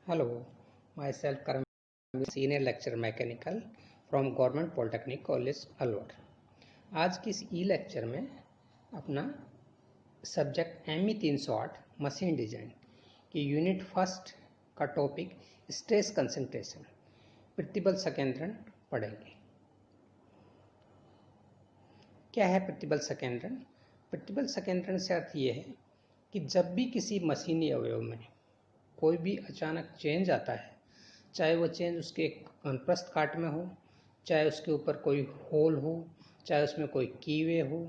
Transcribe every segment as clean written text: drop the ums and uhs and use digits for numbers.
Hello, myself Karam, Senior Lecturer Mechanical from Government Polytechnic College, Alwar. आज की इस ई lecture में अपना सब्जेक्ट ME 308 मशीन डिजाइन की यूनिट फर्स्ट का टॉपिक स्ट्रेस कंसंट्रेशन प्रतिबल संकेंद्रण पढ़ेंगे। क्या है प्रतिबल संकेंद्रण? प्रतिबल संकेंद्रण से अर्थ ये है कि जब भी किसी मशीनी अवयव में कोई भी अचानक चेंज आता है, चाहे वो चेंज उसके अनुप्रस्थ काट में हो, चाहे उसके ऊपर कोई होल हो, चाहे उसमें कोई कीवे हो,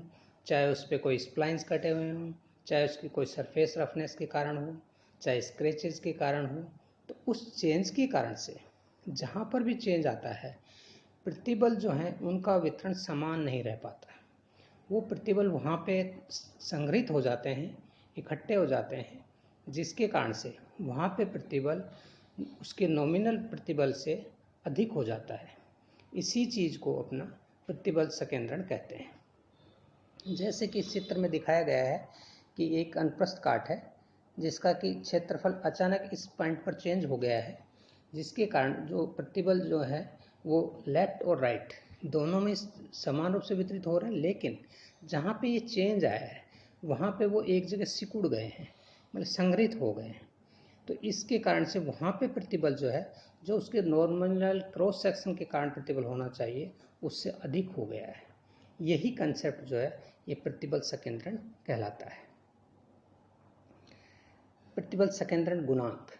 चाहे उस पर कोई स्प्लाइंस कटे हुए हों, चाहे उसकी कोई सरफेस रफनेस के कारण हो, चाहे स्क्रैचेस के कारण हो, तो उस चेंज के कारण से जहाँ पर भी चेंज आता है प्रतिबल जो है उनका वितरण समान नहीं रह पाता। वो प्रतिबल वहाँ पे संग्रहित हो जाते हैं, इकट्ठे हो जाते हैं, जिसके कारण से वहाँ पे प्रतिबल उसके नॉमिनल प्रतिबल से अधिक हो जाता है। इसी चीज़ को अपना प्रतिबल संकेंद्रण कहते हैं। जैसे कि इस चित्र में दिखाया गया है कि एक अनुप्रस्थ काट है जिसका कि क्षेत्रफल अचानक इस पॉइंट पर चेंज हो गया है, जिसके कारण जो प्रतिबल जो है वो लेफ्ट और राइट दोनों में समान रूप से वितरित हो रहा है, लेकिन जहाँ पे ये चेंज आया है वहाँ पे वो एक जगह सिकुड़ गए हैं, मतलब संग्रहित हो गए हैं। तो इसके कारण से वहाँ पे प्रतिबल जो है, जो उसके नॉर्मल क्रॉस सेक्शन के कारण प्रतिबल होना चाहिए, उससे अधिक हो गया है। यही कंसेप्ट जो है ये प्रतिबल संकेंद्रण कहलाता है। प्रतिबल संकेंद्रण गुणांक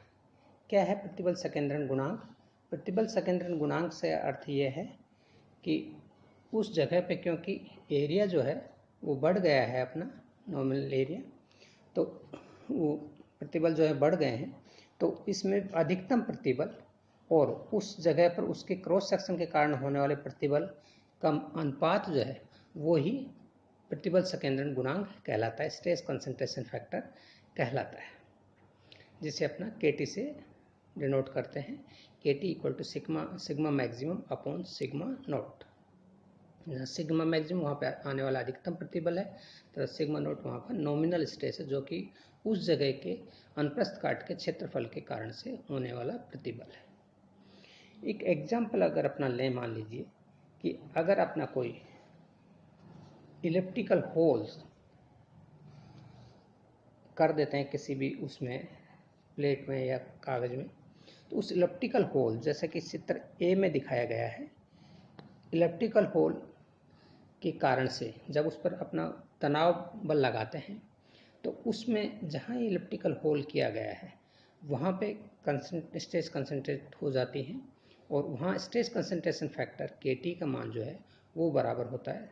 क्या है? प्रतिबल संकेंद्रण गुणांक, प्रतिबल संकेंद्रण गुणांक से अर्थ ये है कि उस जगह पे क्योंकि एरिया जो है वो बढ़ गया है, अपना नॉमिनल एरिया, तो वो प्रतिबल जो है बढ़ गए हैं, तो इसमें अधिकतम प्रतिबल और उस जगह पर उसके क्रॉस सेक्शन के कारण होने वाले प्रतिबल का अनुपात जो है वो ही प्रतिबल संकेंद्रण गुणांक कहलाता है, स्ट्रेस कंसंट्रेशन फैक्टर कहलाता है, जिसे अपना KT से डिनोट करते हैं। KT equal to sigma maximum upon sigma naught. Sigma maximum वहाँ पे आने वाला अधिकतम प्रतिबल है, तो सिग्मा नोट वहाँ पर नॉमिनल स्ट्रेस है, जो कि उस जगह के अनुप्रस्थ काट के क्षेत्रफल के कारण से होने वाला प्रतिबल है। एक एग्जाम्पल अगर अपना लें, मान लीजिए कि अगर अपना कोई इलेप्टिकल होल्स कर देते हैं किसी भी उसमें प्लेट में या कागज में, तो उस इलेप्टिकल होल जैसे कि चित्र A में दिखाया गया है, इलेप्टिकल होल के कारण से जब उस पर अपना तनाव बल लगाते हैं तो उसमें जहाँ इलेप्टिकल होल किया गया है वहाँ पे स्ट्रेस कंसंट्रेट हो जाती हैं, और वहाँ स्ट्रेस कंसंट्रेशन फैक्टर KT का मान जो है वो बराबर होता है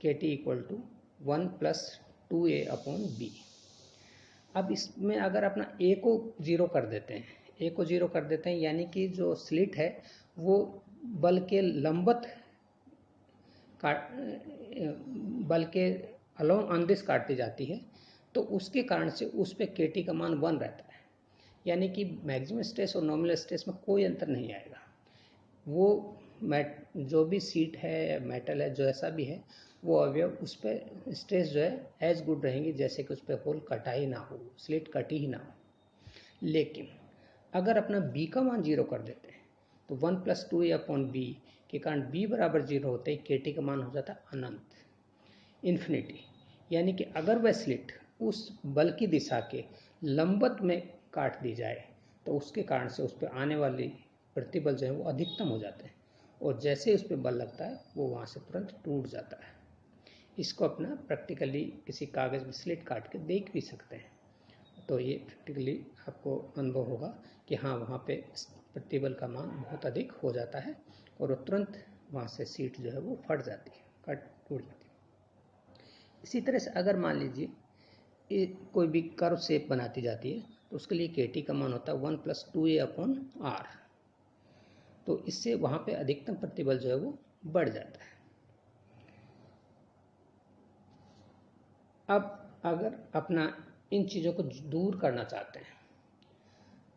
KT equal to 1 + 2A upon B। अब इसमें अगर अपना A को जीरो कर देते हैं, A को जीरो कर देते हैं, यानी कि जो स्लिट है वो बल के लंबवत बल के अलोंग ऑन दिस काटती जाती है, तो उसके कारण से उस पर KT का मान 1 रहता है, यानी कि मैक्सिमम स्ट्रेस और नॉमिनल स्ट्रेस में कोई अंतर नहीं आएगा। वो जो भी सीट है, मेटल है, जो ऐसा भी है, वो अवयव उस पर स्ट्रेस जो है एज गुड रहेंगी जैसे कि उस पर होल कटा ही ना हो, स्लिट कटी ही ना हो। लेकिन अगर अपना B का मान जीरो कर देते हैं तो 1 + 2A अपॉन B के कारण B बराबर जीरो होते ही KT का मान हो जाता है अनंत, इन्फिनिटी। यानी कि अगर वह स्लिट उस बल की दिशा के लंबवत में काट दी जाए तो उसके कारण से उस पर आने वाली प्रतिबल जो है वो अधिकतम हो जाते हैं, और जैसे उस पर बल लगता है वो वहाँ से तुरंत टूट जाता है। इसको अपना प्रैक्टिकली किसी कागज़ में स्लिट काट के देख भी सकते हैं, तो ये प्रैक्टिकली आपको अनुभव होगा कि हाँ, वहाँ पे प्रतिबल का मान बहुत अधिक हो जाता है और तुरंत वहाँ से सीट जो है वो फट जाती है, टूट जाती है। इसी तरह से अगर मान लीजिए कोई भी कर्व शेप बनाती जाती है तो उसके लिए KT का मान होता है 1 + 2A अपॉन R, तो इससे वहाँ पे अधिकतम प्रतिबल जो है वो बढ़ जाता है। अब अगर अपना इन चीज़ों को दूर करना चाहते हैं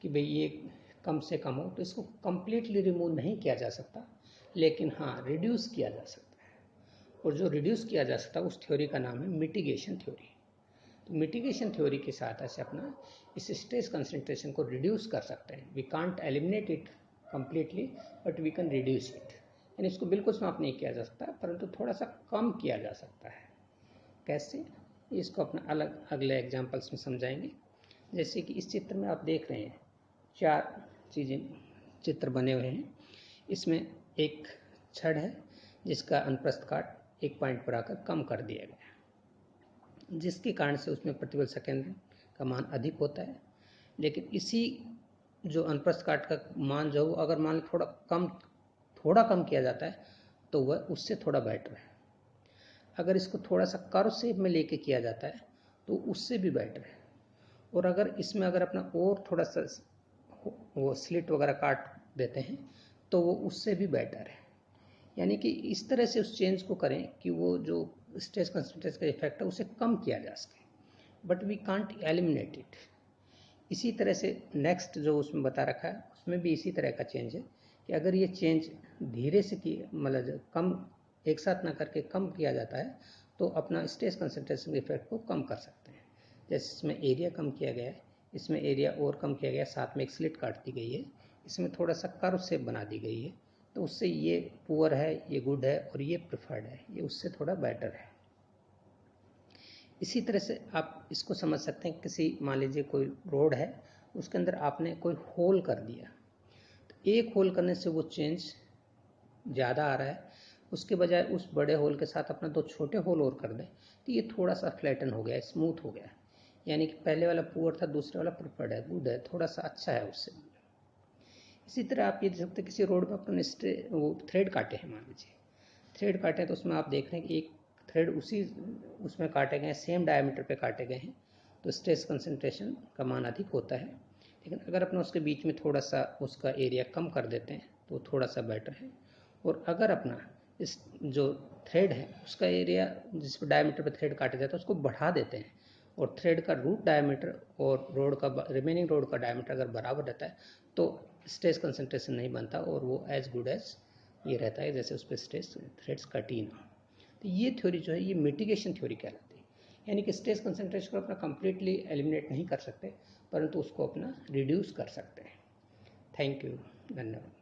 कि भाई ये कम से कम हो, तो इसको कम्प्लीटली रिमूव नहीं किया जा सकता, लेकिन हाँ रिड्यूस किया जा सकता है, और जो रिड्यूस किया जा सकता है उस थ्योरी का नाम है मिटिगेशन थ्योरी। तो मिटिगेशन थ्योरी की सहायता से अपना इस स्ट्रेस कंसंट्रेशन को रिड्यूस कर सकते हैं। We can't eliminate it completely but we can reduce it, यानी इसको बिल्कुल समाप्त नहीं किया जा सकता परंतु थोड़ा सा कम किया जा सकता है। कैसे, इसको अपना अलग अगले एग्जाम्पल्स में समझाएंगे। जैसे कि इस चित्र में आप देख रहे हैं 4 चीज़ें चित्र बने हुए हैं। इसमें एक छड़ है जिसका अनुप्रस्थ काट 1 पॉइंट पर आकर कम कर दिया गया, जिसके कारण से उसमें प्रतिबल सकेंद्रण का मान अधिक होता है। लेकिन इसी जो अनुप्रस्थ काट का मान जो अगर मान थोड़ा कम किया जाता है तो वह उससे थोड़ा बेटर है। अगर इसको थोड़ा सा कर्व शेप में लेके किया जाता है तो उससे भी बेटर है। और अगर अपना और थोड़ा सा वो स्लिट वगैरह काट देते हैं तो वो उससे भी बेटर है। यानी कि इस तरह से उस चेंज को करें कि वो जो स्ट्रेस कंसंट्रेशन का इफेक्ट है उसे कम किया जा सके, but we can't eliminate it. इसी तरह से नेक्स्ट जो उसमें बता रखा है उसमें भी इसी तरह का चेंज है कि अगर ये चेंज धीरे से मतलब कम एक साथ ना करके कम किया जाता है तो अपना स्ट्रेस कंसंट्रेशन के इफेक्ट को कम कर सकते हैं। जैसे इसमें एरिया कम किया गया है, इसमें एरिया और कम किया गया, साथ में एक स्लिट काट दी गई है, इसमें थोड़ा सा कर्व शेप बना दी गई है, तो उससे ये पुअर है, ये गुड है और ये प्रिफर्ड है, ये उससे थोड़ा बेटर है। इसी तरह से आप इसको समझ सकते हैं, किसी मान लीजिए कोई रोड है, उसके अंदर आपने कोई होल कर दिया, तो एक होल करने से वो चेंज ज़्यादा आ रहा है, उसके बजाय उस बड़े होल के साथ अपना 2 छोटे होल और कर दें तो ये थोड़ा सा फ्लैटन हो गया, स्मूथ हो गया। यानी कि पहले वाला पुअर था, दूसरे वाला प्रिफर्ड है, गुड है, थोड़ा सा अच्छा है उससे। इसी तरह आप ये देख सकते हैं किसी रोड में अपने वो थ्रेड काटे हैं, मान लीजिए थ्रेड काटे हैं, तो उसमें आप देख रहे हैं कि एक थ्रेड उसमें काटे गए हैं, सेम डायमीटर पे काटे गए हैं, तो स्ट्रेस कंसंट्रेशन का मान अधिक होता है। लेकिन अगर अपना उसके बीच में थोड़ा सा उसका एरिया कम कर देते हैं तो थोड़ा सा बेटर है। और अगर अपना इस जो थ्रेड है उसका एरिया जिस डायमीटर पे थ्रेड काटे जाता है उसको बढ़ा देते हैं और थ्रेड का रूट डायमीटर और रिमेनिंग रोड का डायमीटर अगर बराबर रहता है तो स्ट्रेस कंसंट्रेशन नहीं बनता और वो एज गुड एज ये रहता है जैसे उस पर स्ट्रेस थ्रेड्स कटी ना। तो ये थ्योरी जो है ये मिटिगेशन थ्योरी कहलाती है। यानी कि स्ट्रेस कंसंट्रेशन को अपना कंप्लीटली एलिमिनेट नहीं कर सकते परंतु उसको अपना रिड्यूस कर सकते हैं। थैंक यू, धन्यवाद।